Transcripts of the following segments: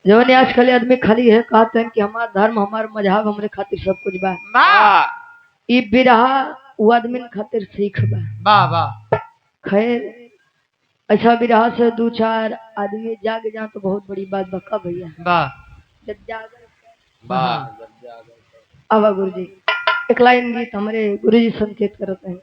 जवन आज खाली आदमी खाली है कहते हैं कि हमारा धर्म हमारा मजहब हमरे खातिर सब कुछ बा। ई बिरहा वो आदमी खातिर सीख बा। वाह वाह। खैर अच्छा बिरहा से दो चार आदमी जाग जा तो बहुत बड़ी बात बका भैया। वाह जब जागर वाह। आवा गुरु जी एक लाइन गीत हमारे गुरु जी संकेत करते हैं।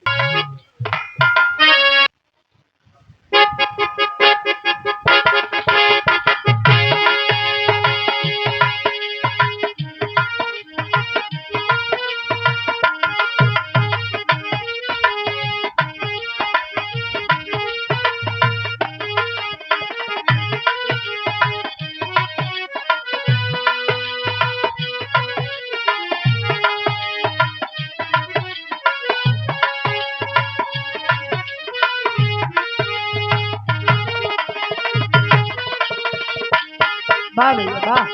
वाह भैया वाह।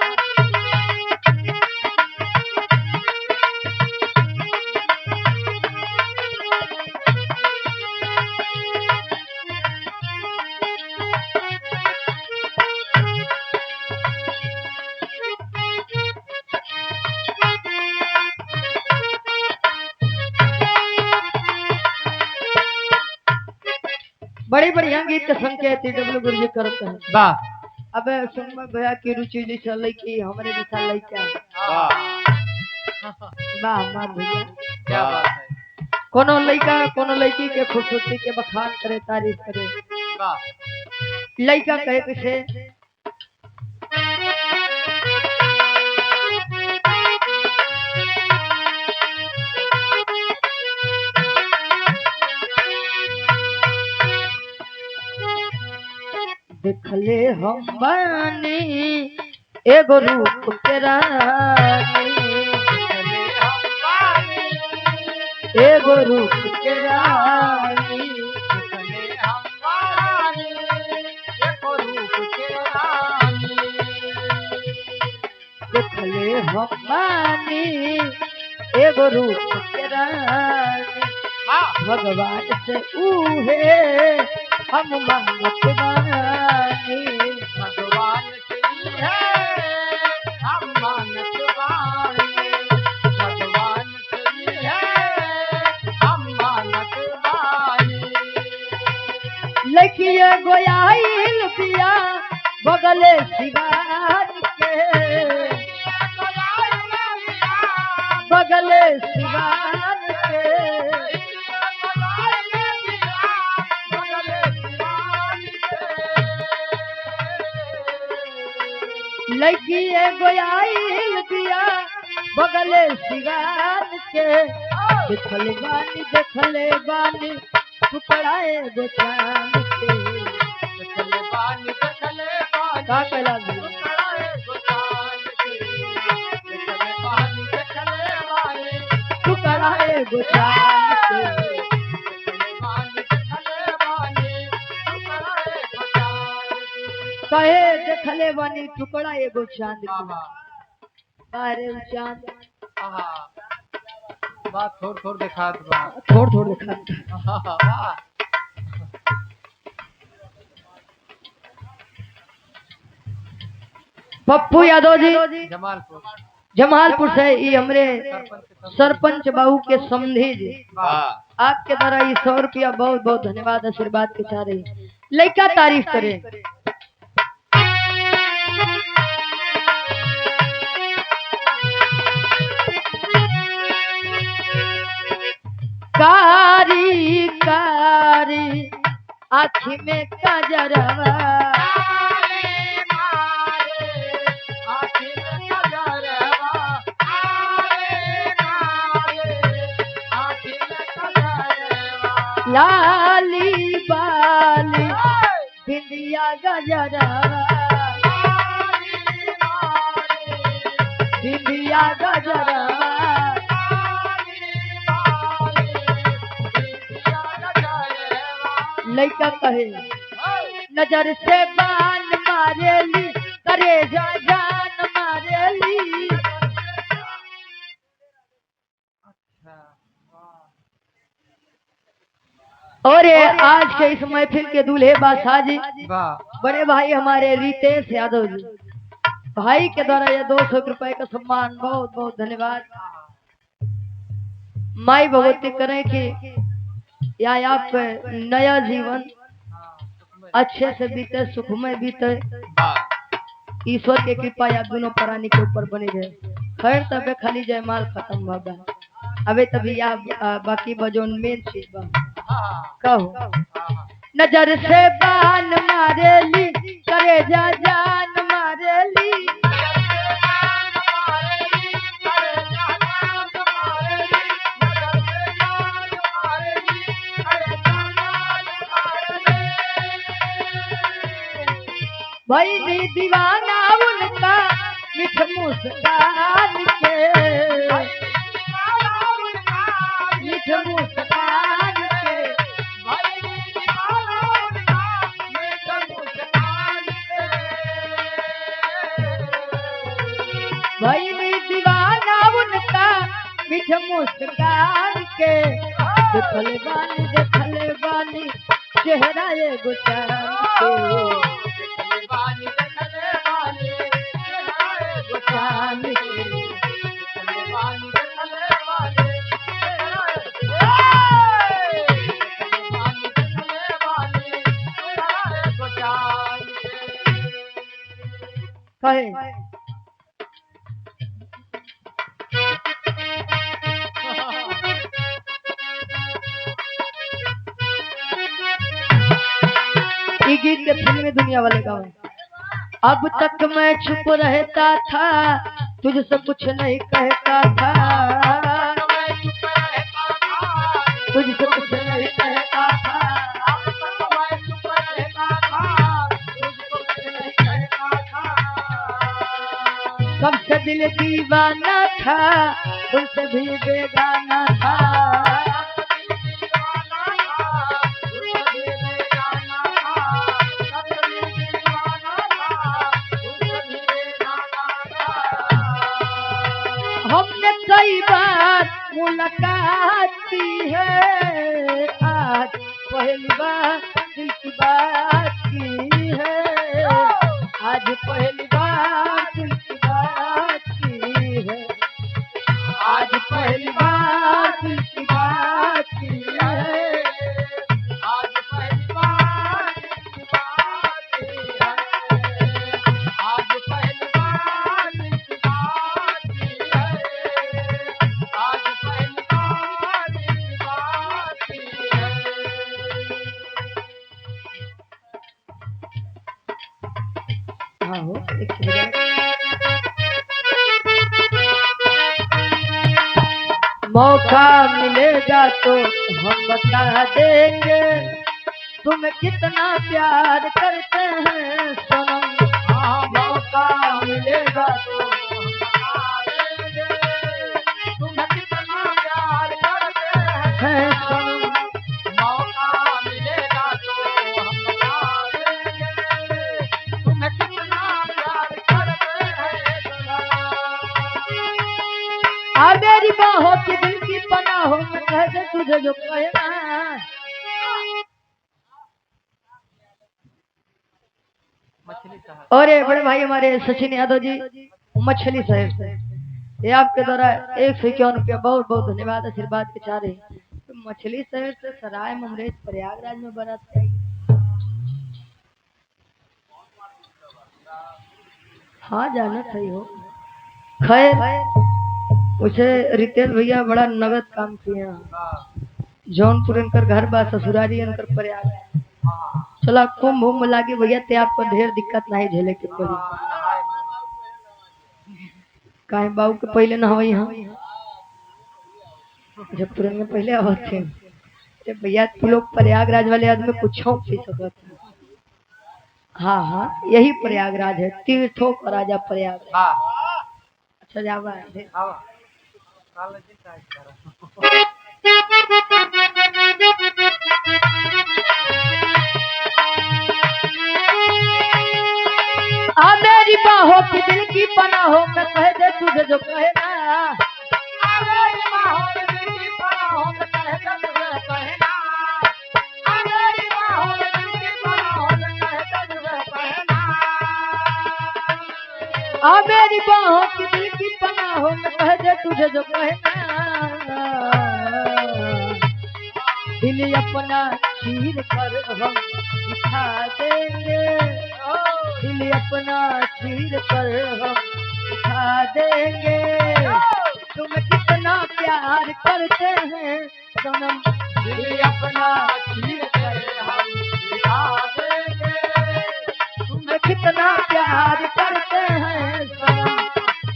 बड़ी बढ़िया गीत के संकेत डब्ल्यू गुरु जी करते हैं। वाह अब सुन भैया की रुचि जैसा लड़की हमारे जैसा लड़का वाह मार भैया क्या बात है। कोनो लड़का कोनो लड़की के खूबसूरती के बखान करे तारीफ करे। वाह लड़का कहे किसे देखले हम बानी एगो रूप के रानी। देखले हम बानी एगो रूप के रानी। देखले हम बानी एगो रूप के रानी। देखले हम बानी एगो रूप के रानी। भगवान से उहे हम मांगत बानी। भगवान से है हम मानत बानी। भगवान से है हम मानत बानी। लखिए गोयाइल पिया बगले सिवान के। बगले सिवान के। लड़किए गोयाइल पिया बगले सिवान के। देखले बानी टुकड़ाए गो चांद के। देखले बानी का कहला टुकड़ाए गो चांद के। देखले बानी टुकड़ाए गो चांद के। देखले बानी टुकड़ाए गो चांद के। कहे देखले बानी टुकड़ा एगो चांद के। बाबा अरे उ चांद आहा बात थोड़ दिखात बा। थोड़ दिखा। वाह पप्पू यादव जी जमालपुर जमालपुर से ये हमरे सरपंच बाबू के समझी जी वाह आपके द्वारा ये 100 रुपया बहुत बहुत धन्यवाद आशीर्वाद के चाह रही लड़का तारीफ करे। कारी कारी आँखी में कजरवा। लाली बाली बिंदिया गजरवा। बिंदिया गजरवा। लड़का कहे नजर से बान मारेली करे जा जान मारेली। और ये आज के इस महफिल के दूल्हे बादशाह जी वाह बड़े भाई हमारे रितेश यादव जी भाई के द्वारा ये 200 रुपए का सम्मान, बहुत बहुत धन्यवाद। माई भगवती करें कि या आप नया जीवन अच्छे से बीते, सुखमय बीते, ईश्वर की कृपा या दोनों प्राणी के ऊपर बनी रहे। खैर तबे खाली जयमाल खत्म होगा, अबे तभी या बाकी बजोन मेन चीज बा कहो। नजर से बान मारेली, करे जा जान मारेली, भाई नी दीवाना उनका मिठ मुस्कान के, मिठ मुस्कान के, भाई नी दीवाना उनका मिठ मुस्कान के। देखले बानी चेहरा ये गुचान के, कहे ये गीत के फिल्मी दुनिया वाले गाँव। अब तक मैं चुप रहता था, तुझसे कुछ नहीं कहता था, तुझसे कुछ नहीं कहता था, सबसे दिल दीवाना था, तुझसे भी बेगाना था, हमने कई बार मुलाकात की है, आज पहली बार दिल की बात की है, आज पहली बार दिल की बात की है, आज पहली बार दिल की बात की है, आज पहली बार दिल की बात की है, आज पहली बार दिल की बात की है, आज पहली बार दिल की बात की है। हाँ हो एक मौका मिलेगा तो हम बता देंगे, तुम्हें कितना प्यार करते हैं सनम। हाँ मौका मिलेगा तो हम बता देंगे, तुम्हें कितना प्यार करते हैं सनम। मौका मिलेगा तो हम बता देंगे, तुम्हें कितना प्यार करते हैं सनम। आ मेरी बाहों की दिल की पनाहों में कह दे तुझे जो कहना। और ये बड़े भाई हमारे सचिन यादव जी मछली शहर से, ये आपके द्वारा 151 रुपया बहुत बहुत धन्यवाद आशीर्वाद के चाह रहे। तो मछली शहर से सराय ममरेज प्रयागराज में बारात आई। हाँ जाना सही हो। खैर उसे रितेश भैया बड़ा नगद काम किए हैं। जौनपुर इनकर घर बा, ससुरारी इनकर प्रयाग। चला कुंभ उम्भ लागे भैया ते आपको ढेर दिक्कत नहीं झेले के पड़ी। काहे बाबू के पहले न हवई यहाँ जब तुरंत में पहले आवत थे ते भैया तू लोग प्रयागराज वाले आदमी कुछ पी सकत। हाँ हाँ यही प्रयागराज है, तीर्थों का राजा प्रयागराज। अच्छा जावा है आ मेरी बाहों की दिल की पनाहों में कह दे तुझे जो कहना। आ मेरी बाहों की दिल की पनाहों में कह दे तुझे कहना। आ मेरी बाहों की दिल की पनाहों में कह दे तुझे कहना। आ मेरी बाहों की दिल की पनाहों में कह दे तुझे जो कहना, दिल अपना चीर कर हम दिखा देंगे, दिल अपना चीर कर हम दिखा देंगे, तुम कितना प्यार करते हैं सनम, दिल अपना चीर कर हम दिखा देंगे, तुम कितना प्यार करते हैं सनम,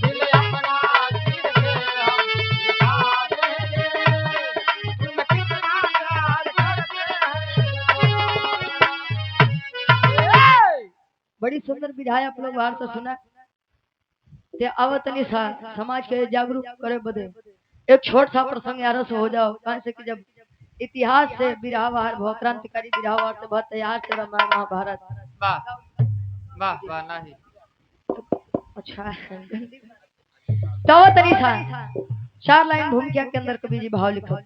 दिल अपना चीर कर हम दिखा देंगे, तुम कितना प्यार करते हैं। बड़ी सुंदर विधायक आप लोग बाहर से सुना ते आवतनी समाज के जागरूक करे बदे एक छोट सा प्रसंग यार से हो जाओ, कहा से कि जब इतिहास से बिरहावार भव क्रांतिकारी बिरहावार से बहुत तैयार से रामायण महाभारत। वाह वाह वाह नहीं अच्छा तो आवतनी सा चार लाइन भूमिका के अंदर कवि जी भाव लिखो।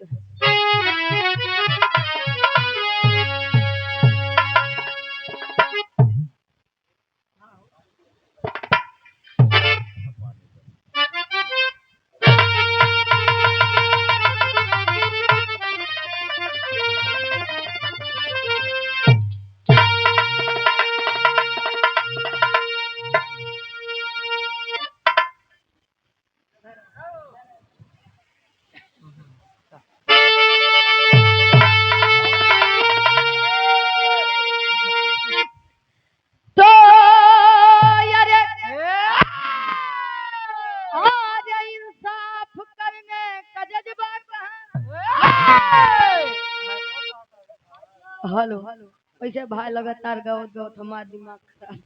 हेलो वैसे भाई लगातार गावत गावत हमारा दिमाग खराब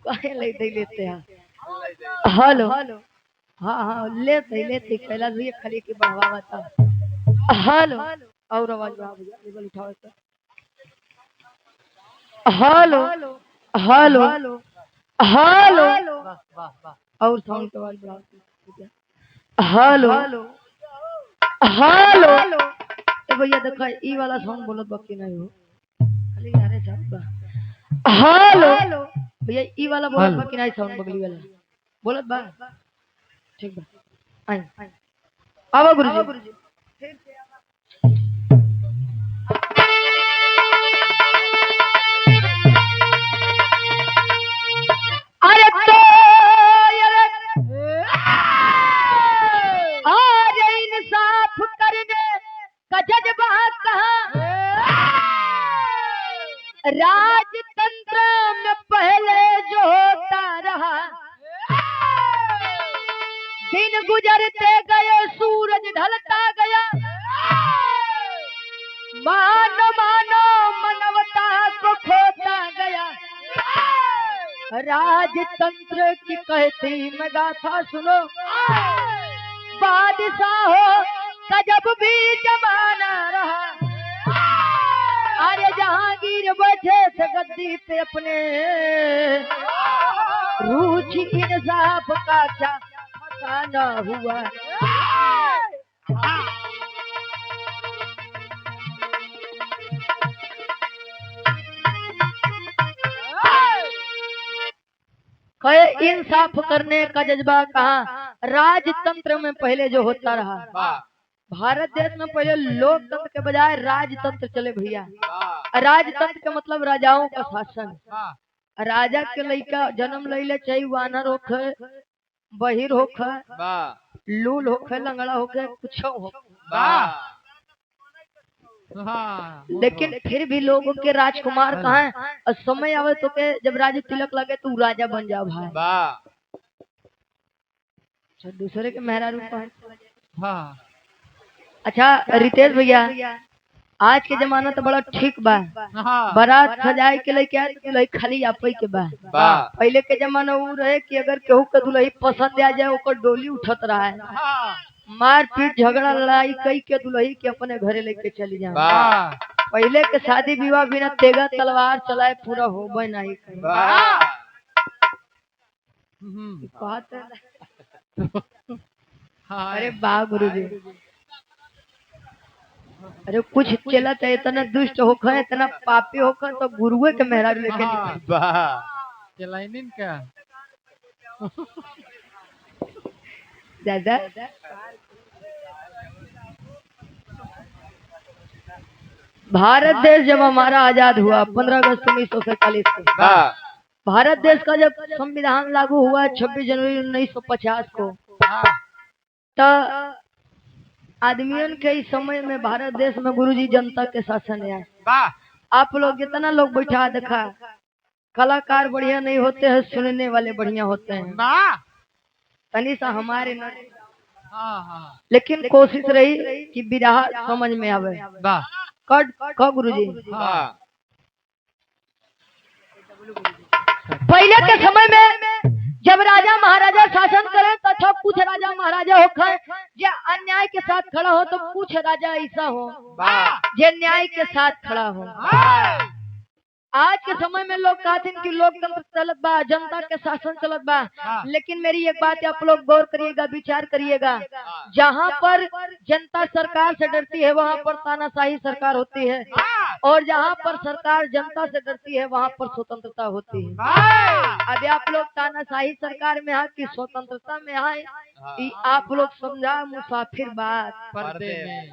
काहे ले लेते हैं। हेलो हाँ हाँ लेते पहला ये खड़ी के बढ़ावा था। हेलो और आवाज बढ़ा भैया लेवल उठाओ तो। हेलो हेलो हेलो वाह वाह वाह और साउंड की आवाज बढ़ाओ। हेलो हेलो ए भैया देखा ई वाला साउंड बोलत बाकी नहीं हो खाली यारे साहब बा। हेलो भैया ई वाला बोलत बाकी नहीं साउंड बगली वाला बोलत बा ठीक बा आई आवा गुरुजी अरे तो यारे आज इंसाफ करने का जज्बा कहाँ, राजतंत्र में पहले जो होता रहा, दिन गुजरते गए सूरज ढलता गया, मानो मानो मानवता को खोता गया, राजतंत्र की कहती मैं गाथा सुनो, बादशाह का जब भी जमाना रहा, अरे जहांगीर बैठे थे गद्दी पे अपने, रूठी इंसाफ का क्या फसाना हुआ। कहे इंसाफ करने का जज्बा कहाँ, राजतंत्र में पहले जो होता रहा। भारत देश में पहले लोकतंत्र के बजाय राजतंत्र चले भैया। राजतंत्र का मतलब राजाओं का शासन। राजा के लइका जन्म लैले चाहे वानर होखे, बहिर होखे, लूल होखे, लंगड़ा होखे, कुछ हो, लेकिन फिर भी लोगों के राजकुमार कहाँ है। और समय आवे तो के जब राज तिलक लगे तो राजा बन जाओ भाई। दूसरे के मेहरारू हाँ। अच्छा रितेश भैया आज के जमाना तो बड़ा ठीक बा, बारात सजाए के लिए दुल्ही खाली आपे के बा। पहले के जमाना वो रहे कि अगर केहू के दुल्ही पसंद आ जाए ओकर डोली उठत रहा है, मारपीट झगड़ा लड़ाई कई के दुल्ही के अपने घरे लेके चली जाए। पहले के शादी विवाह बिना तेगा तलवार चलाए पूरा होबे नहीं। अरे वाह गुरुजी, अरे कुछ चला चाहे इतना दुष्ट होकर इतना पापी होकर तो गुरुए के मेहरारू लेके चलाइनिन क्या दादा भारत देश जब हमारा आजाद हुआ 15 अगस्त 1947 को, वाह भारत देश का जब संविधान लागू हुआ 26 जनवरी 1950 को, तो आदमियों के इस समय में भारत देश में गुरुजी जनता के शासन है। वाह आप लोग जितना लोग बैठा देखा, कलाकार बढ़िया नहीं होते हैं, सुनने वाले बढ़िया होते हैं। वाह तनी सा हमारे न, हाँ लेकिन कोशिश रही कि बिरहा समझ में आवे। वाह कट क गुरुजी हाँ पहले के समय में जब राजा महाराजा शासन करे तथा कुछ राजा महाराजा होकर जे अन्याय के साथ खड़ा हो, तो कुछ राजा ऐसा हो वाह जे न्याय के साथ खड़ा हो। आज के समय में लोग कहते हैं कि लोकतंत्र चलत बा, जनता के शासन चलत बा, लेकिन मेरी एक बात आप लोग गौर करिएगा, विचार करिएगा, जहाँ पर जनता सरकार से डरती है वहाँ पर तानाशाही सरकार होती है, और जहाँ पर सरकार जनता से डरती है वहाँ पर स्वतंत्रता होती है। अभी आप लोग तानाशाही सरकार में है कि स्वतंत्रता में है, आप लोग समझा मुसाफिर बात पर्दे में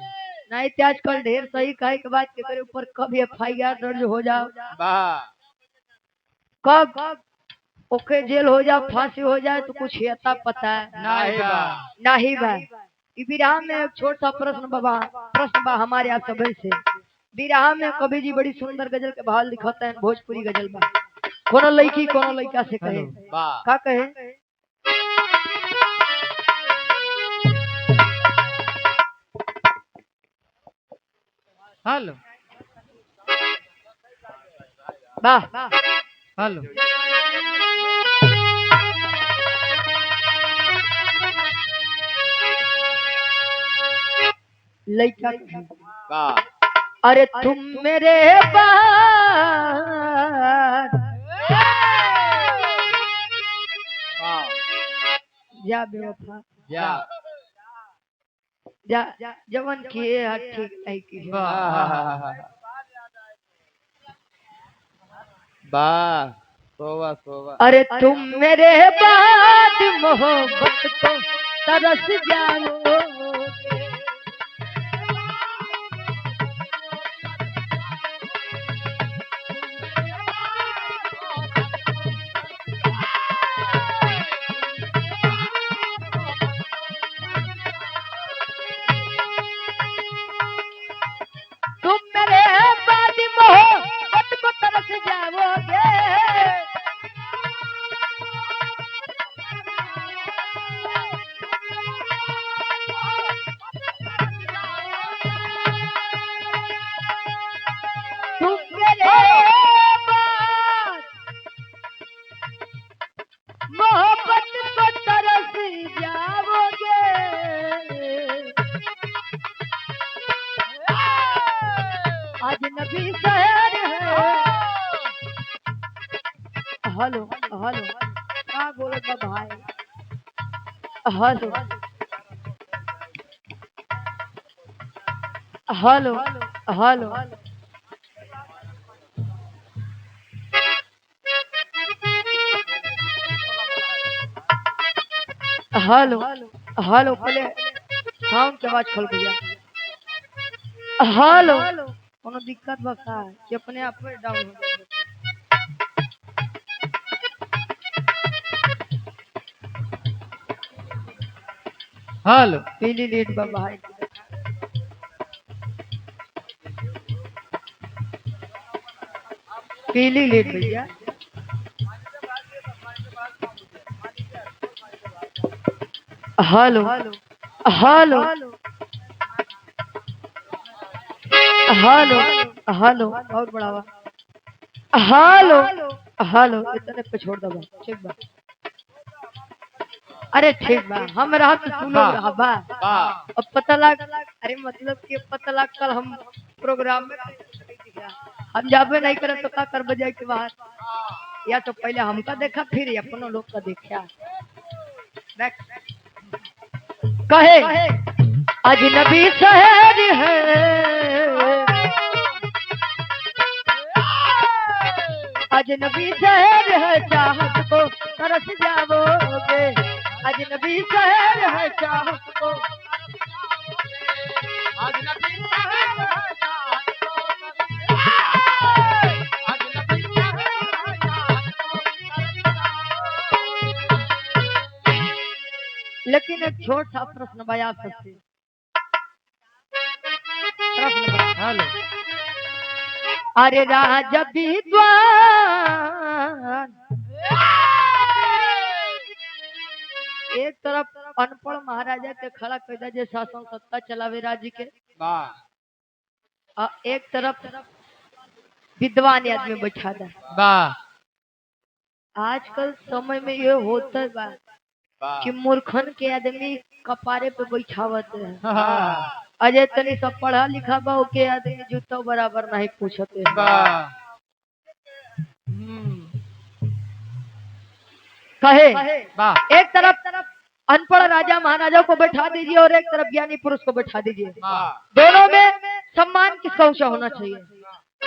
नहीं तो आजकल ढेर सही कहे के बाद के ऊपर कब FIR दर्ज हो जाओ, कब ओके जेल हो जाओ, फांसी हो जाए, तो कुछ अता पता है नहीं बा। विराह में एक छोटा सा प्रश्न बा हमारे आप सभी से। विराह में कवि जी बड़ी सुंदर गजल के भाव लिखते हैं, भोजपुरी गजल बा, कोनो लड़की कोनो लड़का से कहे का कहे, हेलो वाह हेलो लड़का अरे तुम मेरे बाद जा बेवफा जा जवन किए ठीक नहीं किए। अरे तुम मेरे बाद मोहब्बत को तरस जाओगे, तुम मेरे बाद मोहब्बत को तरस जाओगे, तुम मेरे बाद मोहब्बत को तरस जाओगे, अजनबी शहर है। हेलो हेलो क्या बोलो भाई, hello hello hello hello hello पहले साउंड के आवाज खोल भैया। हेलो कोनो दिक्कत बता है कि अपने आप में डाउन हो जाए। हेलो पीली लीड बाबा है, पीली लीड भैया। हेलो हेलो हेलो हेलो और बढ़ावा, हेलो हेलो इतने पे छोड़ दो, ठीक बा, अरे ठीक बा, हम रहा तो तू लोग रहा बा। अब पता लग, अरे मतलब कि पता लग कल हम प्रोग्राम में हम जाबे नहीं करे तो का कर बजाए के बाहर, या तो पहले हमका देखा फिर अपनों लोग का देखा। कहे अजनबी शहर है, अजनबी शहर है, चाहत को तरस जाओगे, अजनबी शहर है चाहत को। लेकिन एक छोटा प्रश्न भाई आप सबसे, प्रश्न भाई। हेलो अरे राजा विद्वान, एक तरफ अनपढ़ महाराजा के खड़ा कर जे शासन सत्ता चलावे राज्य के, और एक तरफ विद्वान आदमी बैठा दे। वाह आजकल समय में ये होता है बा कि मूर्खन के आदमी कपारे पे बैठावत है। अजय तनी सब पढ़ा लिखा बा के आदमी जूतो बराबर नहीं पूछते हैं। वाह कहे वाह एक तरफ अनपढ़ राजा महाराजा को बैठा दीजिए और एक तरफ ज्ञानी पुरुष को बैठा दीजिए, दोनों में सम्मान किसका ऊंचा होना चाहिए?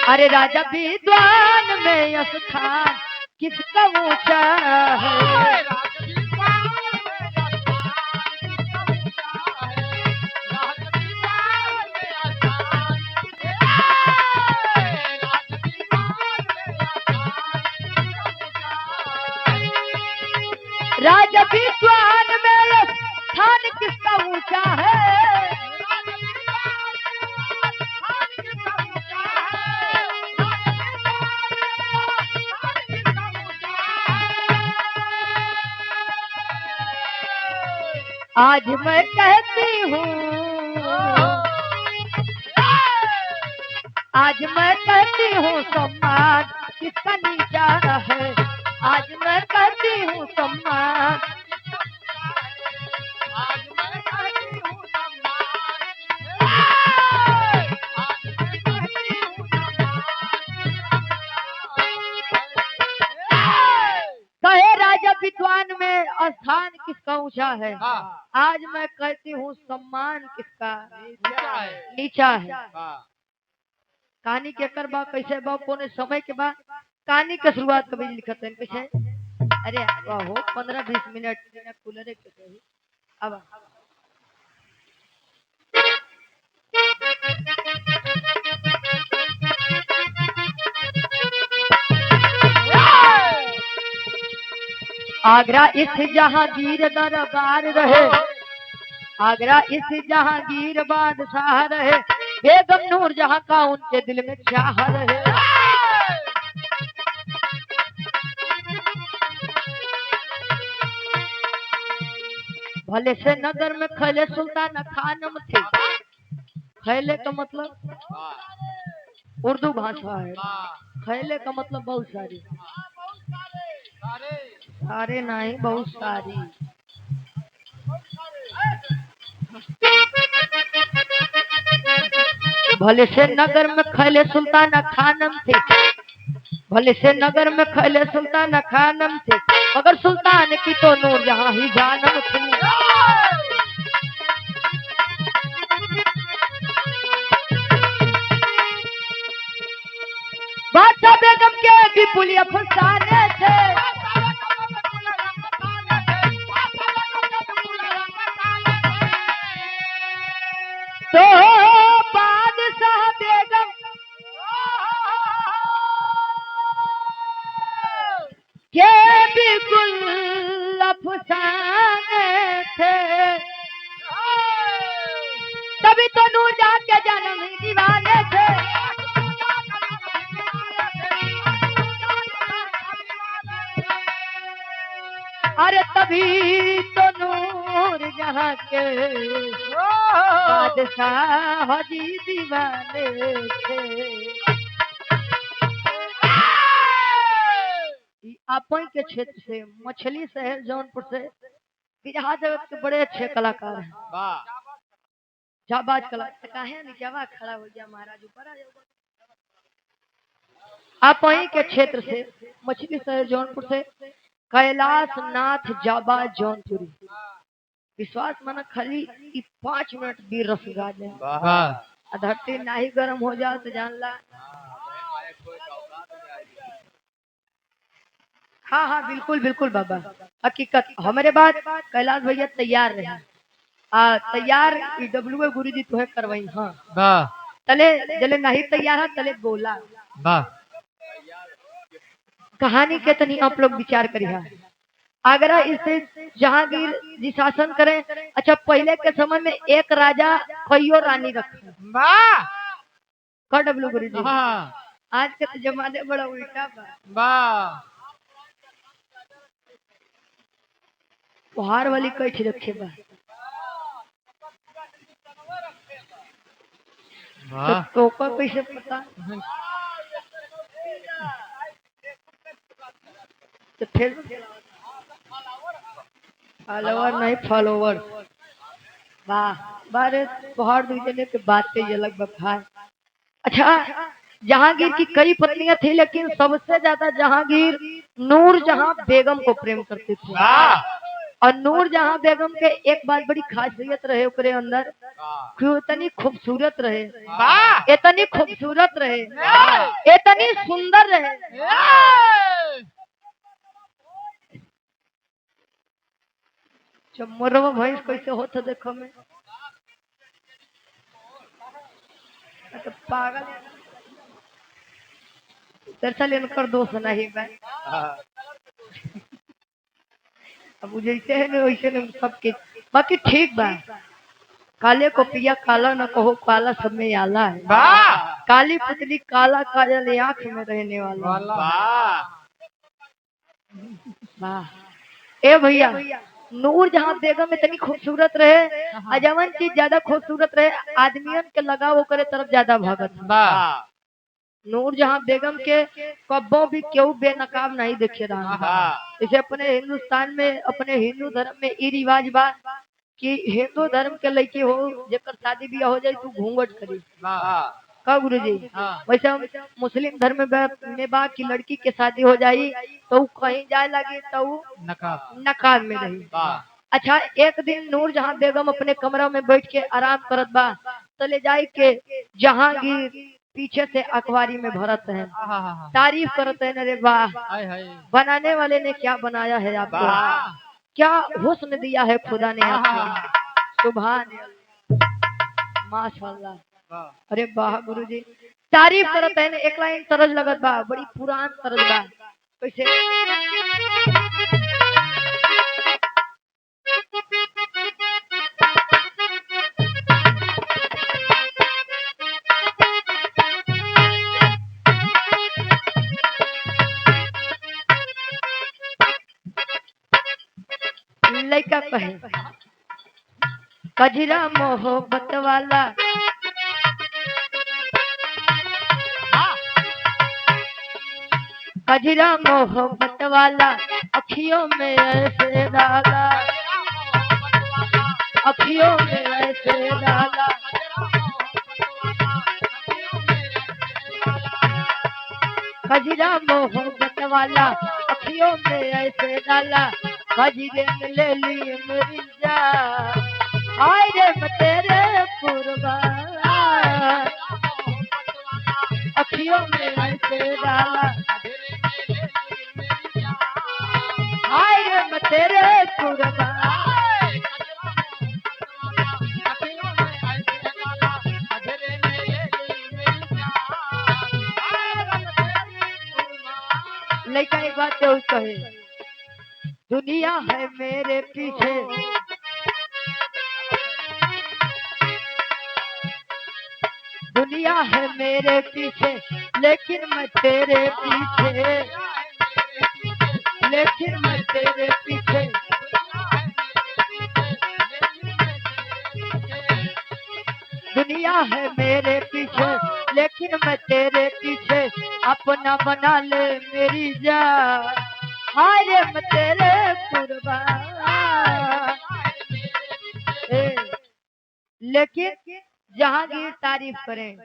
अरे राजा विद्वान में स्थान किसका ऊंचा है? राजा विद्वान में स्थान किसका ऊंचा है? आज मैं कहती हूँ, आज मैं कहती हूँ सम्मान किसका नीचा है? आज मैं कहती हूँ सम्मान, कहे राजा विद्वान में स्थान किसका ऊंचा है? आज मैं कहती हूँ सम्मान किसका नीचा है। कहानी के कर बा कैसे बा कोने समय के बाद कहानी के शुरुआत कभी लिखत है कैसे? अरे वाह 15-20 मिनट कूलर के सही अब आगरा इस जहांगीर दरबार रहे, आगरा इस जहांगीर बादशाह रहे, बेगम नूर जहां का उनके दिल में चाह रहे। भले से नगर में खैले सुल्तान खानम थे, खैले का मतलब उर्दू भाषा है, खैले का मतलब बहुत सारी, सारे नहीं बहुत सारी। भले से नगर में खैले सुल्तान खानम थे, भले से नगर में खैले सुल्तान खानम थे, मगर सुल्तान की तो नूर जहां ही जानम थी। बादशाह बेगम के विपुल अफसाने थे, तो बादशाह बेगम के बिल्कुल अफसाने थे, तभी तो नूरजहां के जन्म ही दीवाने थे। अरे तभी तो नूरजहां के बादशाह जी दीवाने थे। अपन के क्षेत्र से मछली शहर जौनपुर से बिरहा जगत के बड़े अच्छे कलाकार हैं, जाबाज कलाकार। काहे नीचवा खड़ा हो गया महाराज, ऊपर आ जाओ। आप वहीं के क्षेत्र से मछली शहर जौनपुर से कैलाश नाथ जाबाज जौनपुरी, विश्वास माना खाली 5 मिनट भी रस गा दे, धरती नहीं गर्म हो जाए तो जान ला। हाँ हाँ बिल्कुल बिल्कुल बाबा, हकीकत हमारे बात कैलाश भैया तैयार रहे। तैयार डब्ल्यू गुरु जी तुम्हें करवाई। हाँ वाह तले जले नहीं तैयार है तले बोला वाह कहानी के तनी आप लोग विचार करिए। आगरा इसे जहांगीर जी शासन करें। अच्छा पहले के समय में एक राजा कईयों रानी रखे वाह का डब्ल्यू गुरु जी। हाँ आज के तो जमाने बड़ा उल्टा बा। वाह पहाड़ वाली कैसे रखे बा वाह तो कैसे पता। तो फिर फॉलोवर नहीं फॉलोवर। वाह बारे पहाड़ दूसरे के बातें ही अलग बखार। अच्छा जहांगीर की कई पत्नियां थी लेकिन सबसे ज्यादा जहांगीर नूर जहां बेगम को प्रेम करते थे। वाह और नूर जहां बेगम के एक बात बड़ी खासियत रहे ओकरे अंदर कि वो इतनी खूबसूरत रहे। वाह इतनी खूबसूरत रहे इतनी सुंदर रहे। जब मोरवा भैंस कैसे होता देखो में तो पागल दरअसल इनकर दोस्त नहीं बा। अब जैसे है ना वैसे न सबके बाकी ठीक बा। काले को पिया काला न कहो काला सब में आला है। वाह काली पुतली काला काजल आंख में रहने वाला। वाह वाह ए भैया नूर जहां बेगम इतनी खूबसूरत रहे अजमन चीज ज्यादा खूबसूरत रहे आदमियन के लगाव करे तरफ ज्यादा भागत। वाह नूर जहां बेगम के कब्बों भी क्यों बेनकाब नहीं देखे रहा। जैसे अपने हिंदुस्तान में अपने हिंदू धर्म में ये रिवाज बा कि हिंदू धर्म के लड़की हो जेकर शादी ब्याह हो जाए तू घूंघट करी का गुरु जी। वैसे हम मुस्लिम धर्म में बा की लड़की के शादी हो जाई तो कहीं जाए लगी तो नकाब में रही। अच्छा एक दिन नूर जहां बेगम अपने कमरा में बैठ के आराम करत बा चले जाए के जहांगीर पीछे से अखबारी में भरत है तारीफ करते हैं। अरे वाह बनाने वाले ने क्या बनाया है आपको क्या हुस्न दिया है खुदा ने आपको सुभान माशाल्लाह। अरे वाह गुरु जी तारीफ करते हैं एक लाइन तरज लगत बा बड़ी पुरान तरज बा कैसे। लड़का कहे कजरा मोहब्बत वाला कजरा मोहब्बत वाला अखियों में ऐसे डाला अखियों में ऐसे डाला कजरा मोहब्बत वाला अखियों में ऐसे डाला कजरे में ले ली मेरी जान हाय रे मैं तेरे कुर्बान अखियों में ऐसे डाला हाय रे मैं तेरे कुर्बान। लेकिन एक बात तो कहे दुनिया है मेरे पीछे दुनिया है मेरे पीछे लेकिन मैं तेरे पीछे लेकिन मैं तेरे पीछे दुनिया है मेरे पीछे लेकिन मैं तेरे पीछे अपना बना ले मेरी जान हाय रे मैं तेरे कुर्बान। लेकिन जहांगीर तारीफ करें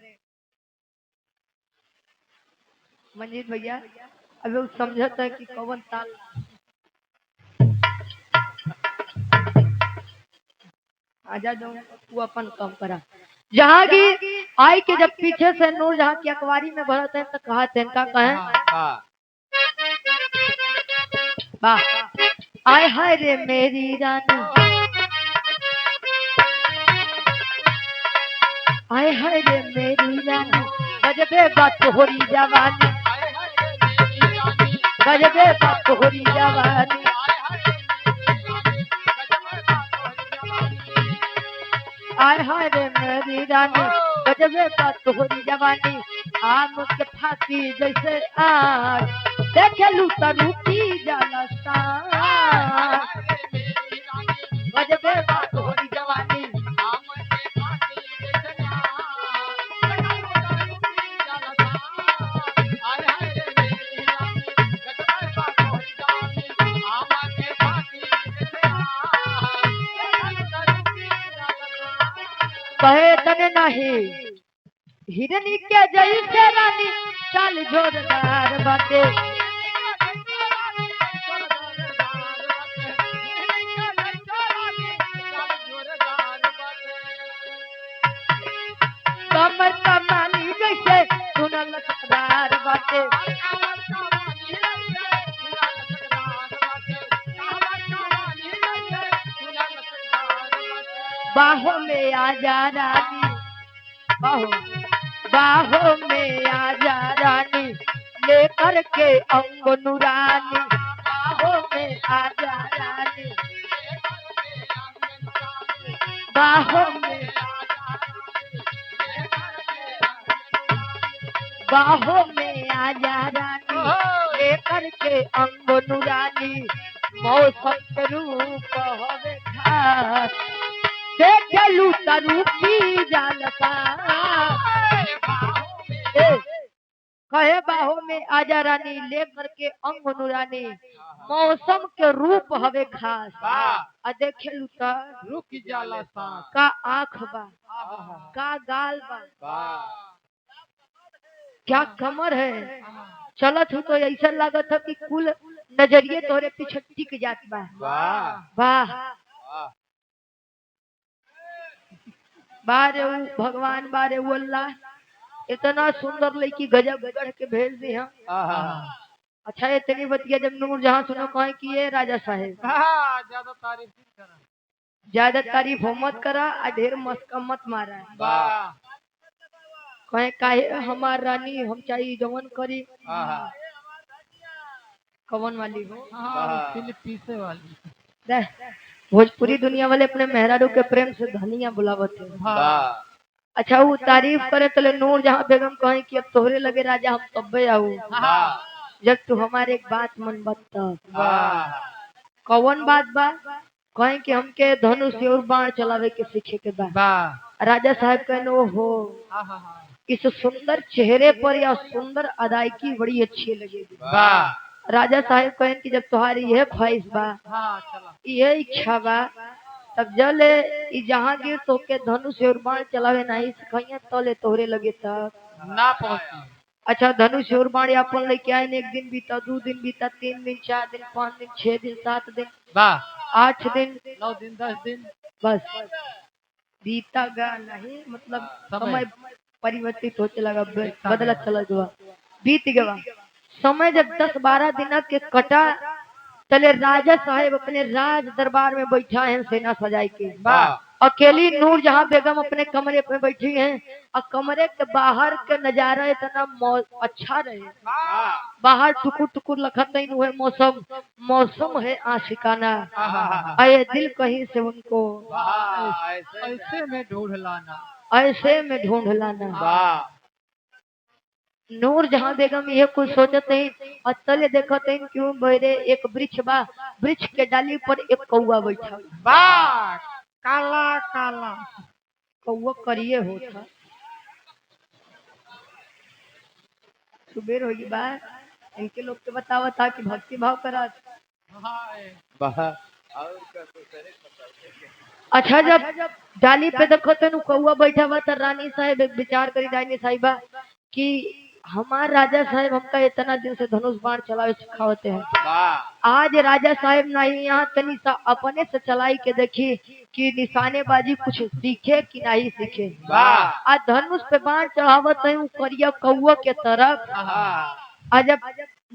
मंजीत भैया अभी वो समझता है कि कौन ताल आजा जाऊं वो अपन कम करा। जहांगीर आई के जब पीछे से नूर जहां की अखबारी में भरत है तो कहा तेनका कहे वाह आय हाय रे मेरी रानी आय हाय रे मेरी रानी गजबे बात हो रही जवानी गजबे बात हो रही जवानी आय हाय रे मेरी रानी गजबे बात हो रही जवानी आम के फांसी जैसे आज देखे लू तरू की जलसा गजबे बात हो रही जवानी कहे तने नहीं हिरनी के जैसे रानी चाल जोरदार बाटे कमर कमानी जैसे सुनल लचकदार बाटे बाहों में आजा रानी बाहों में आजा रानी लेकर के अंग नूरानी बाहों में आजा रानी बाहों में आजा रानी लेकर के अंग नूरानी मौसम के रूप होवे खास देखलू तरू की जानता कहे बाहों में आजा रानी लेकर के अंग नूरानी मौसम के रूप हवे खास आ देखेलू त रुक जाला सांस का आँख बा का गाल बा क्या कमर है चलत हो तो ऐसा लागत है कि कुल नजरिए तोरे पीछे टिक जात बा वाह बारे वो भगवान बारे वो अल्लाह इतना सुंदर लड़की गजब गढ़ के भेज दी हम अच्छा इतनी बतिया जब नूर जहाँ सुनो कहे कि ये राजा साहेब ज्यादा तारीफ हो मत करा आ ढेर मस्का मत मारा कहे काहे हमार रानी हम चाहिए जवन करी कवन वाली हो पीसे वाली देख, भोजपुरी दुनिया वाले अपने मेहरारू के प्रेम से धनिया बुलावत है अच्छा वो तारीफ करे तो नूर जहाँ बेगम कहे कि अब तोहरे लगे राजा हम तब्बे आऊ जब तू हमारे एक बात मन बता कौन बात बा कहे कि हमके धनुष और बाण चलावे के सीखे के बा राजा साहब कहने हो इस सुंदर चेहरे पर या सुंदर अदायकी बड़ी अच्छी लगेगी राजा साहब कहें कि जब तुम्हारी यह ख्वाहिश बा यह इच्छा बा तब जल जहांगीर तो के धनुष और बाण चलावे नहीं सिखाइए तले तोहरे लगे तक ना पहुंची अच्छा धनुष और बाण अपन लेके आए एक दिन बीता 2 दिन बीता 3 दिन 4 दिन 5 दिन 6 दिन 7 दिन 8 दिन 9 दिन 10 दिन बस बीता गा नहीं मतलब समय परिवर्तित होते लगा बदला चला गया बीत गया समय जब 10-12 दिन के कटा तले राजा साहेब अपने राज दरबार में बैठा है सेना सजाई के अकेली नूर जहाँ बेगम अपने कमरे पे बैठी हैं और कमरे के बाहर के नजारा इतना अच्छा रहे बाहर टुकुर टुकुर लखत हुए मौसम है आशिकाना आए दिल कहीं से उनको ऐसे में ढूंढ लाना नूर जहाँ बेगम ये कुछ सोचते हैं और तले देखते हैं क्यों बहरे एक वृक्ष बा वृक्ष के डाली पर एक कौआ बैठा काला काला कौआ करिए होता सुबेर होगी बा इनके लोग के बतावा था कि भक्ति भाव करा अच्छा जब डाली पे देखते कौआ बैठा हुआ था रानी साहब एक विचार करी रानी साहिबा कि हमारे राजा साहब हमका इतना दिन से धनुष बाण चलावे सिखावते हैं आज राजा साहब नहीं यहाँ तनी सा अपने से चलाई के देखी कि निशानेबाजी कुछ सीखे कि नहीं सीखे आज धनुष पे बाण चढ़ावत है करिया कौआ के तरफ आज जब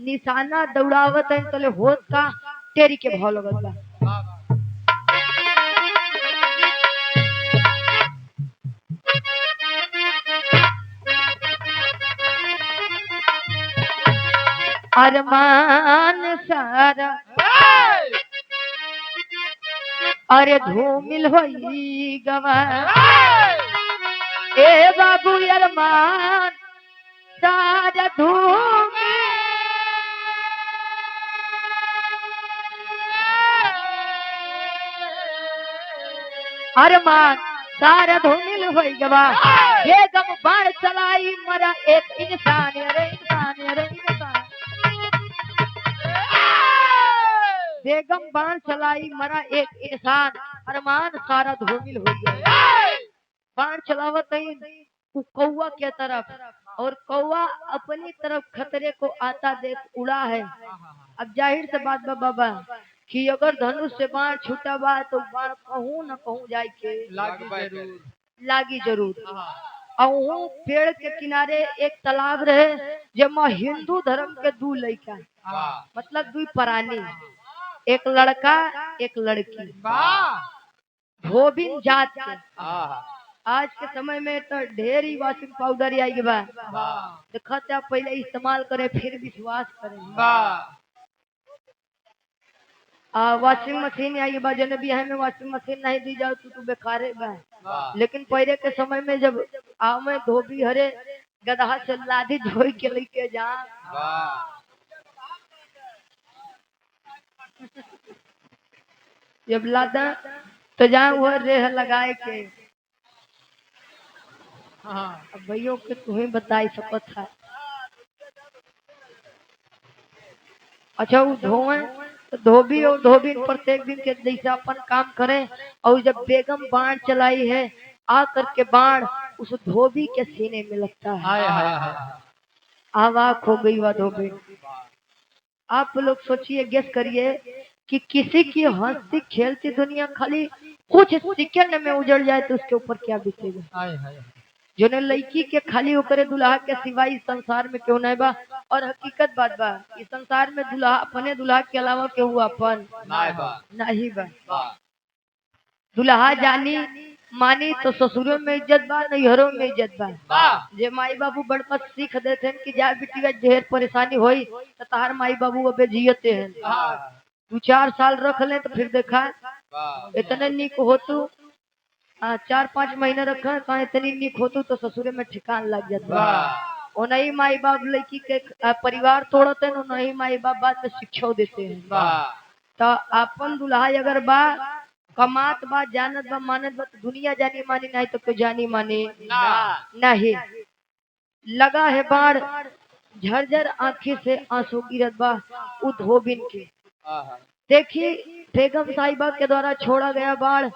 निशाना दौड़ावत है तो होत का टेरी के भाव लगल बा। अरमान सारा अरे धूमिल होई गवा ए बाबू अरमान सारा धूमिल अरमान सारा धूमिल होई गवा बेगम बाण चलाई मरा एक इंसान अरे इंसान अरे इंसान बेगम बाण चलाई मरा एक इंसान अरमान सारा धूमिल हो गया। बाण चलावत कौवा के तरफ और कौवा अपनी तरफ खतरे को आता देख उड़ा है। अब जाहिर से बात बा बाबा कि अगर धनुष से बाण छूटा बा तो बाण कहूँ न कहूँ जाए के लागी जरूर। और पेड़ के किनारे एक तालाब रहे जमा हिंदू धर्म के दू लड़का मतलब दू प्राणी एक लड़का एक लड़की धोबिन जात के। आज के समय में तो ढेर ही वॉशिंग पाउडर आई बा देखते आप पहले इस्तेमाल करें फिर विश्वास करें। वॉशिंग मशीन आई बा जन भी में वॉशिंग मशीन नहीं दी जाओ तो बेकारे बा। लेकिन पहले के समय में जब में धोबी हरे गदहा से लादी धोई के लेके जा जब लादा तो जहाँ वो रेह लगाए के भैया के तुम्हें बताई सकत है। अच्छा वो धोए तो धोबी और धोबी प्रत्येक दिन के जैसे अपन काम करें और जब बेगम बाण चलाई है आ करके बाण उस धोबी के सीने में लगता है आवाज हो गई वह धोबी। आप लोग सोचिए गेस करिए कि किसी की हंसती खेलती दुनिया खाली कुछ सेकंड में उजड़ जाए तो उसके ऊपर क्या बीतेगा। जो ने लड़की के खाली होकर दुल्हा के सिवाय इस संसार में क्यों नहीं बा। और हकीकत बात बा इस संसार में दुल्हा अपने दुल्हा के अलावा क्यों हुआ अपन नहीं बा। दुल्हा जानी मानी तो ससुरों में इज्जत बा नैहरों में इज्जत बा। जे माई बाबू बड़का सीख देते हैं कि जा बेटी ढेर परेशानी होई तो तार माई बाबू अबे जियते हैं 2-4 साल रख ले तो फिर देखा इतने निक हो तू 4-5 महीने रखा कहा इतनी निक हो तू तो ससुरे में ठिकान लग जाता। और नहीं माई बाप लड़की के परिवार तोड़ते हैं नहीं माई बाप बाद में शिक्षा देते हैं। तो अपन दुल्हा अगर बा कमात बा जानत बा मानत बा तो दुनिया जानी मानी नहीं तो कोई जानी मानी नहीं। लगा है बाढ़ झरझर आंखी से आंसू गिरत बा उ धोबिन के। देखिए बेगम साहिबा के द्वारा छोड़ा गया बाढ़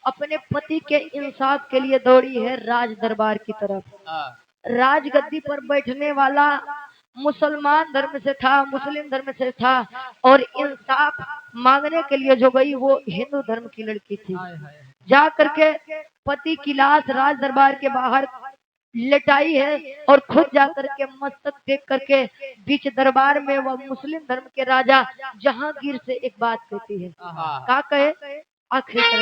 अपने पति के इंसाफ के लिए दौड़ी है राज दरबार की तरफ। राजगद्दी पर बैठने वाला मुसलमान धर्म से था मुस्लिम धर्म से था और इंसाफ मांगने के लिए जो गई वो हिंदू धर्म की लड़की थी। जा करके पति की लाश राज दरबार के बाहर लेटाई है और खुद जाकर के मस्तक देख करके बीच दरबार में वह मुस्लिम धर्म के राजा जहांगीर से एक बात कहती है। क्या कहे आखिरी तरफ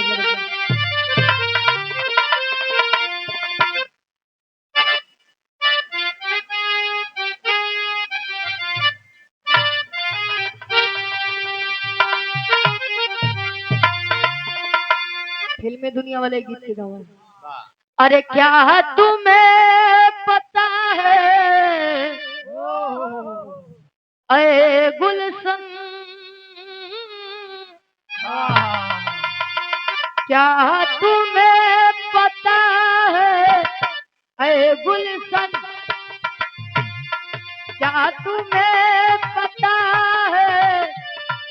फिल्मी दुनिया वाले गीत के गाँव। अरे क्या तुम्हें पता है अरे गुलशन क्या तुम्हें पता है अरे गुलशन क्या तुम्हें पता है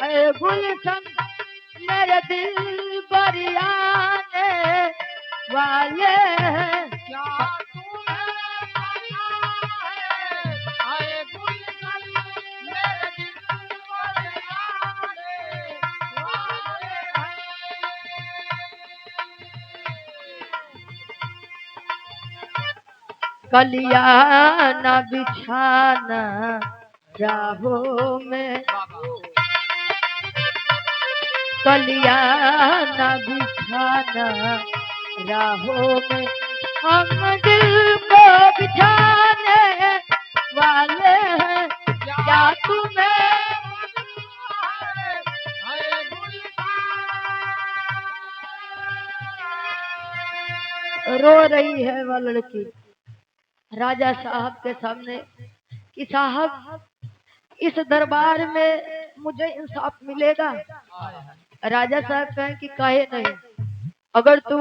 अरे गुलशन मेरे दिल बरियाने वाले क्या तुम्हें पता है अरे गुलशन मेरे दिल बरियाने वाले कलिया न बिछाना राहों में कलिया न बिछाना राहों में, हम दिल को बिछाने वाले हैं, क्या तुम्हें रो रही है वह लड़की राजा साहब के सामने कि साहब इस दरबार में मुझे इंसाफ मिलेगा। राजा साहब कहें कि काहे नहीं, अगर तू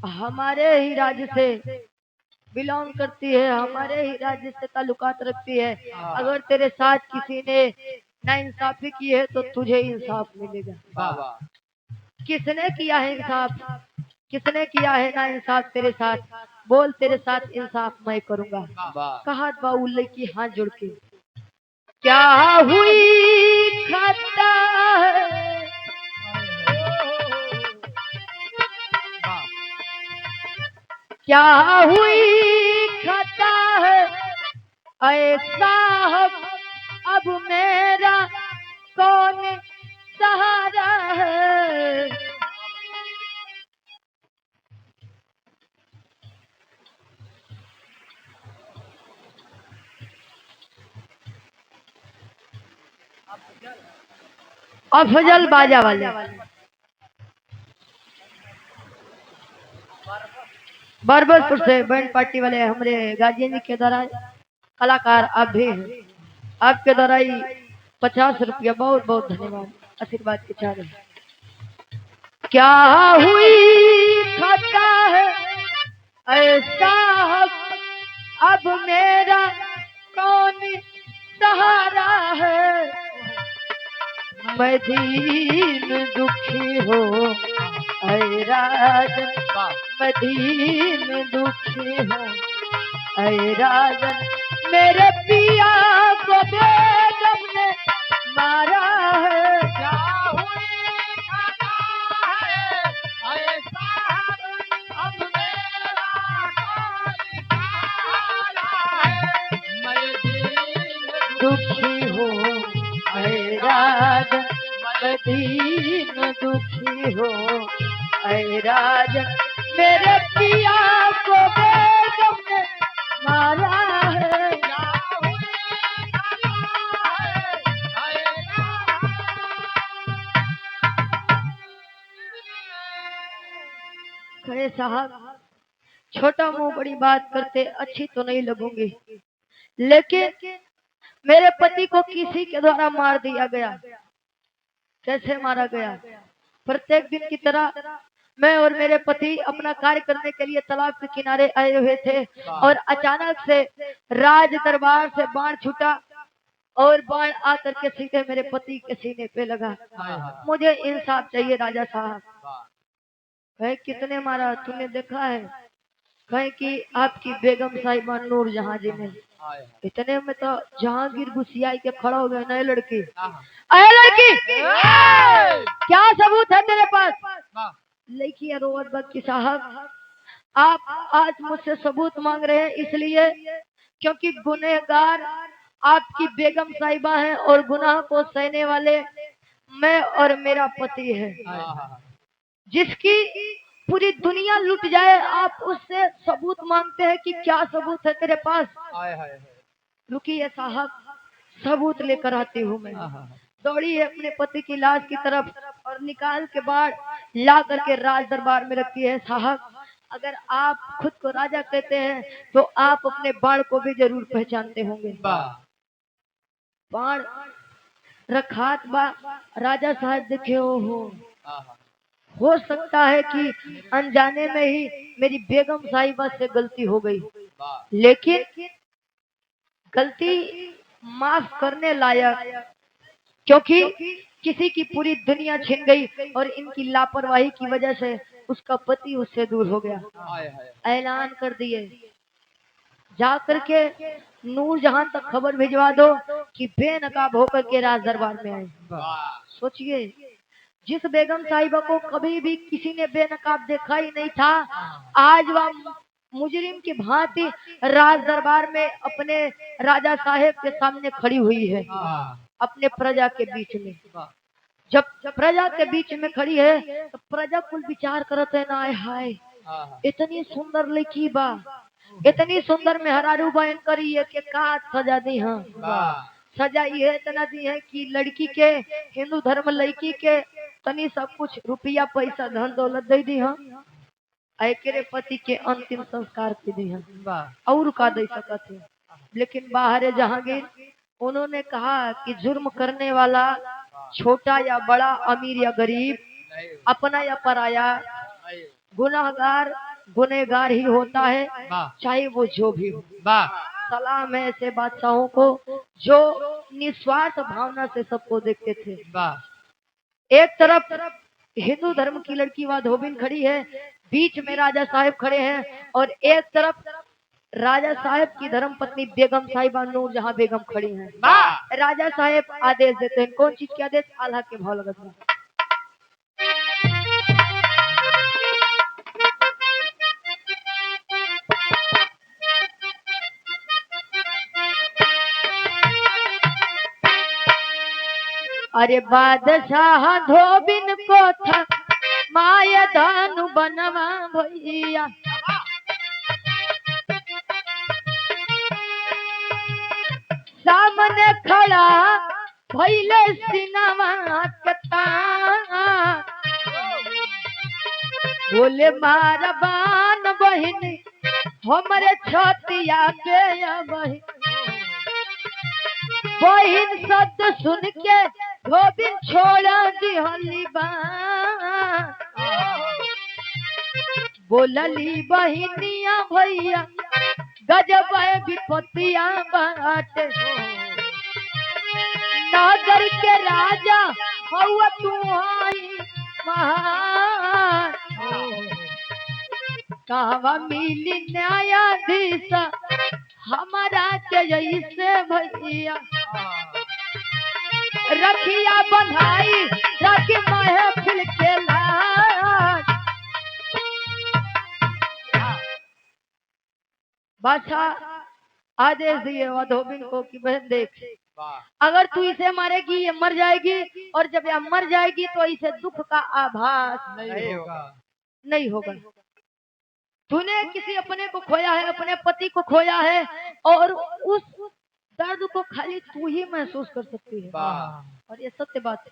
हमारे ही राज्य से बिलोंग करती है, हमारे ही राज्य से ताल्लुकात रखती है, अगर तेरे साथ किसी ने नाइंसाफी की है तो तुझे इंसाफ मिलेगा। किसने किया है इंसाफ, किसने किया है ना इंसाफ तेरे साथ, बोल तेरे साथ इंसाफ मैं करूंगा। कहा बाउल की हाथ जोड़ के, क्या हुई खाता है, क्या हुई खाता है ऐसा अब मेरा कौन सहारा है। अफजल बाजा वाले बरबसपुर से बैंड पार्टी वाले हमारे गाजी जी के द्वारा कलाकार आप भी हैं, आपके द्वारा ही 50 रुपया बहुत बहुत धन्यवाद आशीर्वाद के चाह रहे। क्या हुई खाता है ऐसा अब मेरा कौन सहारा है, मैं दीन दुखी हो ऐ राजन, मैं दीन दुखी हो ऐ राजन, मेरे पिया को बेगम ने मारा है। क्या हुई खाता है ऐसा अब मेरा कौन सहारा है, मैं दीन दुखी हो ऐ राजन, मैं दीन दुखी हो ऐ राजन, मेरे पिया को बेगम ने मारा है। खड़े साहब छोटा मुंह बड़ी बात करते अच्छी तो नहीं लगूंगी, लेकिन मेरे पति को किसी के द्वारा मार दिया गया। कैसे मारा गया? प्रत्येक दिन की तरह मैं और मेरे पति अपना कार्य करने के लिए तालाब के किनारे आए हुए थे और अचानक से राज दरबार से बाण छूटा और बाण आकर के सीधे मेरे पति के सीने पे लगा। मुझे इंसाफ चाहिए राजा साहब। कहे कितने मारा तूने देखा है? कहे कि आपकी बेगम साहिबा नूर जहां जी ने। इतने में तो जहांगीर गुस्सियाई के खड़ा हो गए। नए लड़की, अरे लड़की क्या सबूत है तेरे पास? लड़की रोवत बक्की साहब आप आज मुझसे सबूत मांग रहे हैं इसलिए क्योंकि गुनहगार आपकी बेगम साहिबा है और गुनाह को सहने वाले मैं और मेरा पति है। जिसकी पूरी दुनिया लुट जाए आप उससे सबूत मांगते हैं कि क्या सबूत है तेरे पास? रुकिए साहब सबूत लेकर आती हूँ मैं। दौड़ी है अपने पति की लाश की तरफ और निकाल के बाढ़ ला करके राज दरबार में रखती है। साहब अगर आप खुद को राजा कहते हैं तो आप अपने बाढ़ को भी जरूर पहचानते होंगे। बाढ़ रखात बा राजा साहब देखे हो सकता है कि अनजाने में ही मेरी बेगम साहिबा से गलती हो गई, लेकिन गलती माफ करने लायक, क्योंकि किसी की पूरी दुनिया छिन गई और इनकी लापरवाही की वजह से उसका पति उससे दूर हो गया। ऐलान कर दिए जा करके नूर जहां तक खबर भिजवा दो कि बेनकाब होकर के राज दरबार में आए। सोचिए जिस बेगम साहिबा को कभी भी किसी ने बेनकाब देखा ही नहीं था, आज वह मुजरिम की भांति राज दरबार में अपने राजा साहेब के सामने खड़ी हुई है, अपने प्रजा के बीच में। जब प्रजा के बीच में खड़ी है तो प्रजा कुल विचार करते है ना, आय हाय इतनी सुंदर लड़की बा, इतनी सुंदर मेहरारू बहन करी है कि का सजा दी। हाँ सजा ये इतना दी है कि लड़की के, हिंदू धर्म लड़की के तनी सब कुछ रुपया पैसा धन दौलत दे दी। हाँ एकरे पति के अंतिम संस्कार के दी है और का दे सकत है। लेकिन बाहर जहांगीर उन्होंने कहा कि जुर्म करने वाला छोटा या बड़ा, अमीर या गरीब, अपना या पराया, गुनाहगार गुनहगार ही होता है, चाहे वो जो भी हो। सलाम है ऐसे बादशाहों को जो निस्वार्थ भावना से सबको देखते थे। एक तरफ हिंदू धर्म की लड़की वहां धोबिन खड़ी है, बीच में राजा साहब खड़े हैं, और एक तरफ राजा साहब की धर्म पत्नी बेगम साहिबा नूरजहां बेगम खड़ी हैं। राजा साहब आदेश देते हैं। कौन चीज के आदेश? आल्हा के भाव लगत है। अरे बादशाह धोबिन को था माया दानु बनवा भैया, सामने खड़ा भैले सिनवा के तान, बोले मारा बान बहिन हमरे छतिया के बहिन। बहिन शब्द सुन के धोबिन छोड़ा दिहली बान, बोलली बहिनिया भैया गजब विपत्तिया बाटे, नागर के राजा हवा तू आई महान, कहवा मिली न्यायाधीश हमारा के जैसे भैया, रखिया बंधाई रखी महफिल के लाज। बादशाह आदेश दिए धोबिन को कि बहन देख, अगर तू इसे मारेगी ये मर जाएगी, और जब यह मर जाएगी तो इसे दुख का आभास नहीं होगा। तूने किसी अपने को खोया है, अपने पति को खोया है, और उस दर्द को खाली तू ही महसूस कर सकती है। और ये सत्य बात है।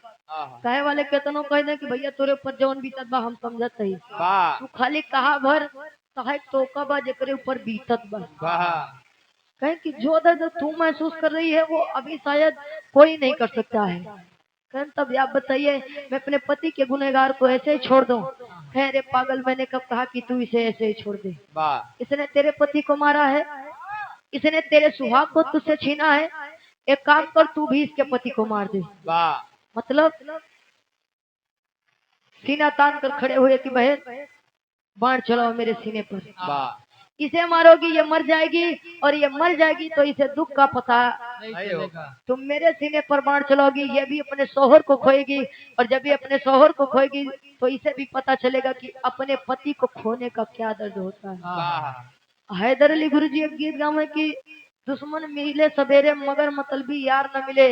कहे वाले केतनो कह दे कि भैया तोरे ऊपर जौन बीतत बा हम समझत ही, तू खाली कहा भर सहायक तो कबा जेकरे ऊपर बीतत बा। कहे कि जो दर्द तू महसूस कर रही है वो अभी शायद कोई नहीं कर सकता है। कहे तब आप बताइए मैं अपने पति के गुनहगार को ऐसे ही छोड़ दूं? कहे रे पागल, मैंने कब कहा कि तू इसे ऐसे ही छोड़ दे? इसने तेरे पति को मारा है, इसने तेरे सुहाग को तुझसे छीना है, एक काम कर तू भी इसके पति को मार दे। मतलब सीना तान कर खड़े हुए कि बहन बाण चलाओ मेरे सीने पर, इसे मारोगी ये मर जाएगी, और ये मर जाएगी तो इसे दुख का पता नहीं होगा। तुम मेरे सीने पर बाण चलाओगी, ये भी अपने शौहर को खोएगी, और जब ये अपने शौहर को खोएगी तो इसे भी पता चलेगा कि अपने पति को खोने का क्या दर्द होता है। हैदर अली गुरुजी एक गीत गाँव है कि दुश्मन मिले सवेरे मगर मतलबी यार न मिले,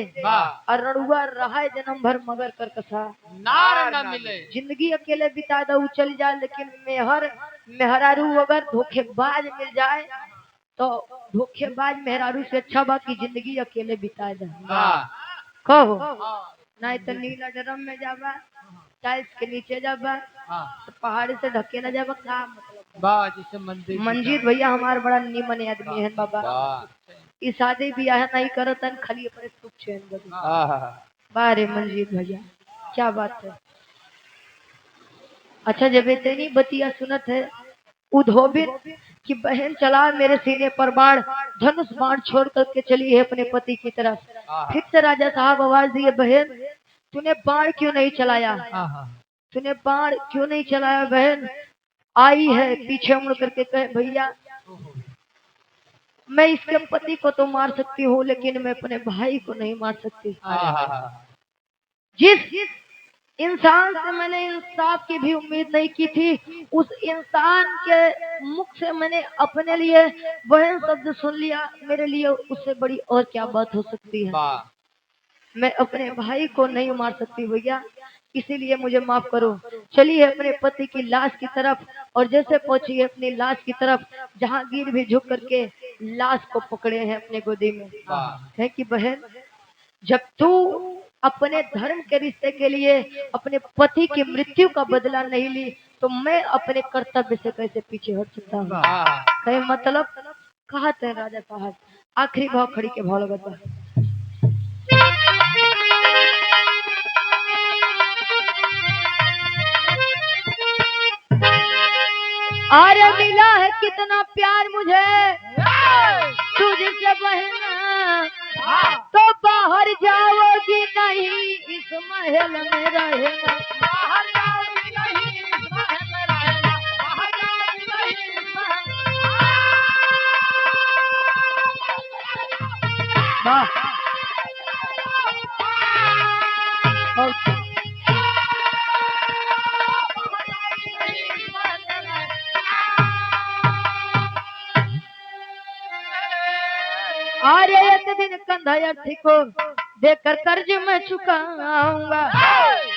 और रड़ुआ रहा जन्म भर मगर करकसा नार न मिले। जिंदगी अकेले बिता दो चल जाए, लेकिन मेहरारू अगर धोखेबाज मिल जाए तो धोखेबाज मेहरारू से अच्छा बा कि जिंदगी अकेले बिता दे। कहो नहीं तो नीला ड्रम में जाबा, टाइल्स के नीचे जाबा, तो पहाड़ी से ढके न जाबा, का मतलब? मंजीत भैया हमारा बड़ा नीमन आदमी है बाबा, इस शादी ब्याह नहीं करत खाली अपने सुख चैन बारे। मंजीत भैया क्या बात है। अच्छा जब इतनी बतिया सुनत है धोबिन की बहन चला मेरे सीने पर बाण, धनुष बाण छोड़ करके चली है अपने पति की तरफ। फिर से राजा साहब आवाज दिए, बहन तूने बाण क्यों नहीं चलाया? तूने बाण क्यों नहीं चलाया? बहन आई है पीछे मुड़ करके कहे, भैया मैं इसके पति को तो मार सकती हूँ, लेकिन मैं अपने भाई को नहीं मार सकती। जिस इंसान से मैंने इंसाफ की भी उम्मीद नहीं की थी, उस इंसान के मुख से मैंने अपने लिए बहन शब्द सुन लिया, मेरे लिए उससे बड़ी और क्या बात हो सकती है। मैं अपने भाई को नहीं मार सकती भैया, इसीलिए मुझे माफ करो। चलिए अपने पति की लाश की तरफ, और जैसे पहुंची अपनी लाश की तरफ, जहांगीर भी झुक करके लाश को पकड़े हैं अपने गोदी में। है कि बहन, जब तू अपने धर्म के रिश्ते के लिए अपने पति की मृत्यु का बदला नहीं ली, तो मैं अपने कर्तव्य से कैसे पीछे हट सकता हूँ? कहे मतलब कहा थे राजा साहब, आखिरी भाव खड़ी के भाव लगता है। अरे मिला है कितना प्यार मुझे तुझसे बहना, तो बाहर जाओगी नहीं इस महल में रहना। बाहर जाओगी नहीं इस महल में रहना, बाहर जाओगी नहीं इस महल। अरे एक दिन कंधा अर्थी को देकर कर्ज में चुकाऊंगा,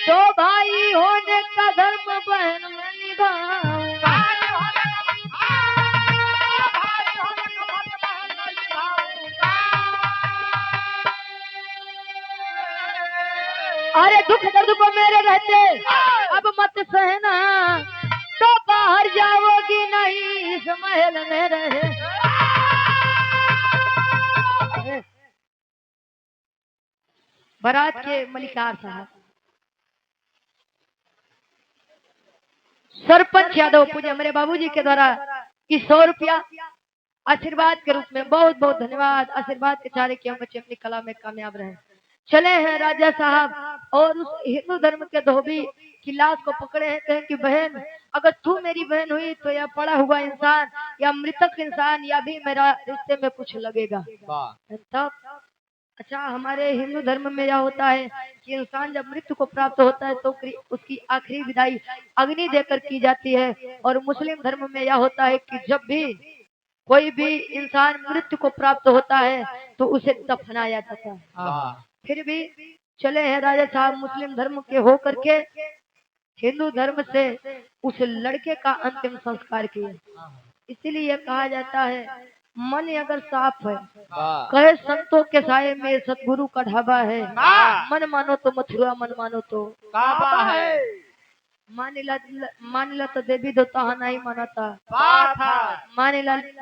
तो भाई होने का धर्म बहन में निभाऊंगा। अरे दुख दर्द को मेरे रहते अब मत सहना, तो बाहर जाओगी नहीं इस महल में रहे। बारात के मलिकार साहब, सरपंच यादव पूजे मेरे बाबूजी के द्वारा इस 100 रुपया आशीर्वाद के रूप में, बहुत बहुत धन्यवाद। आशीर्वाद के चारे कि हम बच्चे अपनी कला में कामयाब रहे। चले हैं राजा साहब, और उस हिंदू धर्म के धोबी की लाश को पकड़े हैं। कहें कि बहन, अगर तू मेरी बहन हुई तो या पड़ा हुआ इंसान या मृतक इंसान या भी मेरा रिश्ते में कुछ लगेगा। तब अच्छा, हमारे हिंदू धर्म में यह होता है कि इंसान जब मृत्यु को प्राप्त होता है तो उसकी आखिरी विदाई अग्नि देकर की जाती है। और मुस्लिम धर्म में यह होता है कि जब भी कोई भी इंसान मृत्यु को प्राप्त होता है तो उसे दफनाया जाता है। फिर भी चले हैं राजा साहब, मुस्लिम धर्म के हो करके हिंदू धर्म से उस लड़के का अंतिम संस्कार किए। इसीलिए कहा जाता है मन अगर साफ है, कहे संतों के साए में सतगुरु का ढाबा है। मन मानो तो मथुरा, मन मानो तो काबा है। मानिला तो देवी देवता नहीं मानता,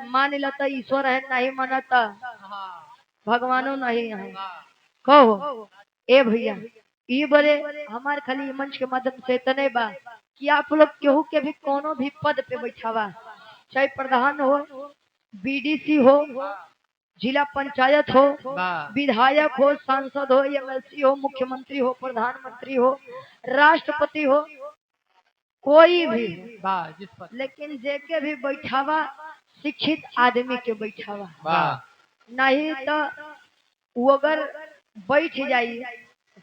मानिला तो ईश्वर है नहीं मानता, भगवानो नहीं है। कहो ए भैया, ये बड़े हमारे खाली मंच के माध्यम से इतने बा कि आप लोग केहू के भी कोनो भी पद पे बैठावा, चाहे प्रधान हो, बीडीसी हो, जिला पंचायत हो, विधायक हो, सांसद हो, एमएलसी हो, मुख्यमंत्री हो, प्रधानमंत्री हो, राष्ट्रपति हो, कोई भी, लेकिन जेके भी बैठावा शिक्षित आदमी के बैठावा, नहीं तो वो अगर बैठ जाई,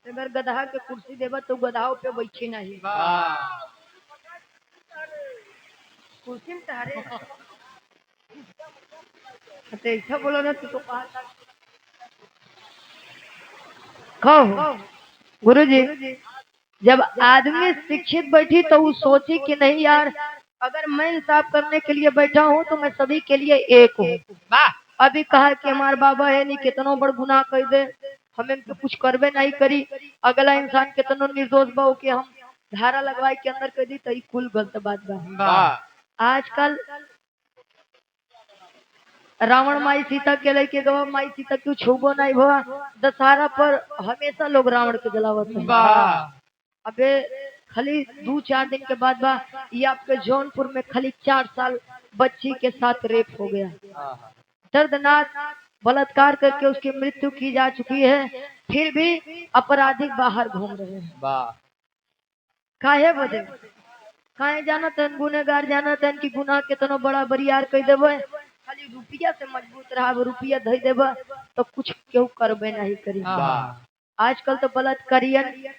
अगर गधा के कुर्सी देवा तो गधाओं पे बैठी नहीं, कुर्सी में तहारे ऐसा बोलो ना तो कहो गुरुजी, जब आदमी शिक्षित बैठी तो वो सोची कि नहीं यार, अगर मैं इंसाफ करने के लिए बैठा हूँ तो मैं सभी के लिए एक हूँ। अभी कहा कि हमारे बाबा है नहीं कितनों बड़ गुनाह कर दे, हमें तो कुछ करबे नहीं करी, अगला इंसान कितनों निर्दोष बा कि हम धारा लगवाई के अंदर कर दी, तो ये कुल गलत बात बा। आजकल रावण माई सीता के लेके गवा, माई सीता क्यों छूबो नहीं भवा, दशहरा पर हमेशा लोग रावण के जलावत है। अबे खाली 2-4 दिन के बाद बा, ये आपके जौनपुर में खाली 4 साल बच्ची के साथ रेप हो गया, दर्दनाक बलात्कार करके उसकी मृत्यु की जा चुकी है, फिर भी अपराधी बाहर घूम रहे हैं। काहे बदे, काहे जानत है गुनेगार, जानत है कि गुनाह कितना बड़ा बरियार कर देवे, खाली रुपया से मजबूत रहा, रुपया दे देवा तो कुछ क्यों करबे नहीं करी। आजकल तो बलात्कारियन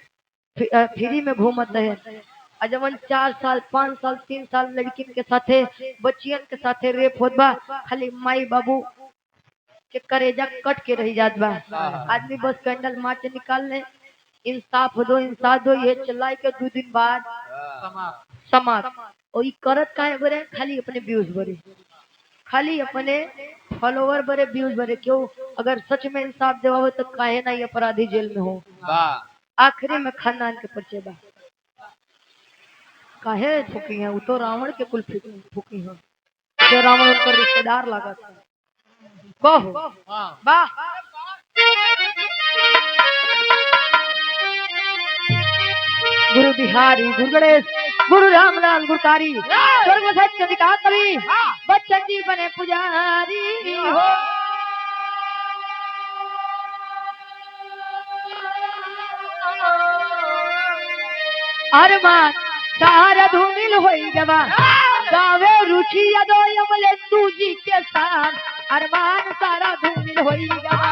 फ्री में घूमत है, जवन 4 साल 5 साल 3 साल लड़किन के साथे बच्चियन के साथे रेप होत बा, खाली माई बाबू के करेजा कट के रह जात बा। आदमी बस कैंडल मार्च निकाल ले, इंसाफ दो इंसाफ दो ये चिल्लाई के 2 दिन बाद समाप्त। समाप्त। और ये करत काहे बरे खाली अपने व्यूज बरे, खाली अपने फॉलोवर बरे व्यूज बरे। क्यों? अगर सच में इंसाफ देवा हो तो काहे ना ये अपराधी जेल में हो। आखिरी में खानदान के पर्चे बा काहे फूकी है। वो तो रावण के कुल फूकी है, तो रावण उनका रिश्तेदार लगा था। कहो वाह गुरु बिहारी गुरु गणेश गुरु रामलाल गुरकारी स्वर्ग सत्य दिखा कवि बच्चन जी बने पुजारी हो। अरमान सारा धूमिल होई जवा गावे रुचि यदो यमले तुझी के साथ अरमान सारा धूमिल होई जवा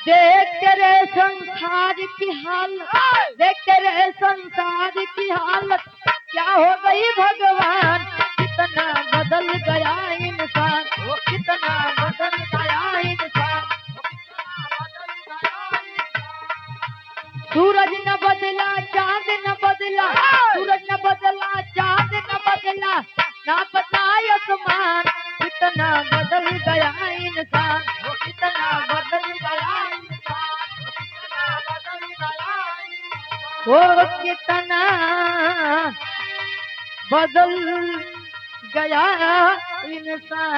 देख तेरे संसार की हालत, देख तेरे संसार की हालत क्या हो गई भगवान। कितना बदल गया इंसान, वो कितना बदल गया इंसान। सूरज न बदला चांद न बदला, सूरज न बदला चांद न बदला, ना बताया आसमान। कितना बदल गया इंसान, वो कितना बदल गया इंसान, वो कितना बदल गया इंसान।